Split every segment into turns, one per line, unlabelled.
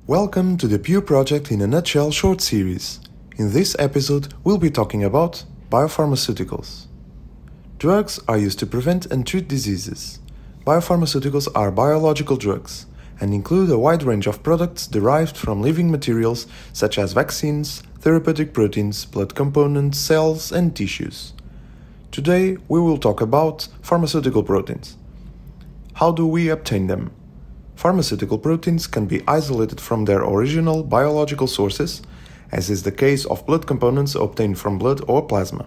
Welcome to the Pew Project in a Nutshell short series. In this episode, we'll be talking about biopharmaceuticals. Drugs are used to prevent and treat diseases. Biopharmaceuticals are biological drugs and include a wide range of products derived from living materials such as vaccines, therapeutic proteins, blood components, cells, and tissues. Today, we will talk about pharmaceutical proteins. How do we obtain them? Pharmaceutical proteins can be isolated from their original biological sources, as is the case of blood components obtained from blood or plasma.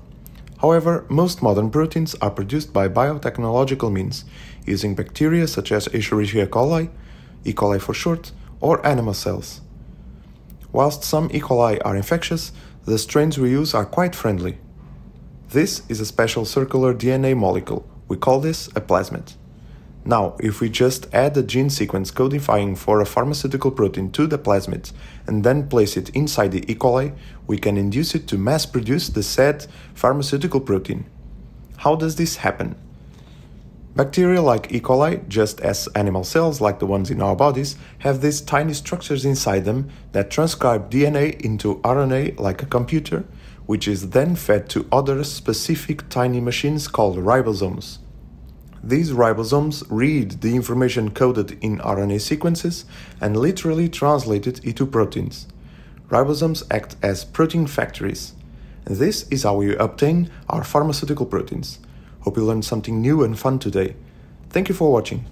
However, most modern proteins are produced by biotechnological means, using bacteria such as Escherichia coli, E. coli for short, or animal cells. Whilst some E. coli are infectious, the strains we use are quite friendly. This is a special circular DNA molecule. We call this a plasmid. Now, if we just add a gene sequence codifying for a pharmaceutical protein to the plasmid and then place it inside the E. coli, we can induce it to mass produce the said pharmaceutical protein. How does this happen? Bacteria like E. coli, just as animal cells like the ones in our bodies, have these tiny structures inside them that transcribe DNA into RNA like a computer, which is then fed to other specific tiny machines called ribosomes. These ribosomes read the information coded in RNA sequences and literally translate it into proteins. Ribosomes act as protein factories. And this is how we obtain our pharmaceutical proteins. Hope you learned something new and fun today. Thank you for watching.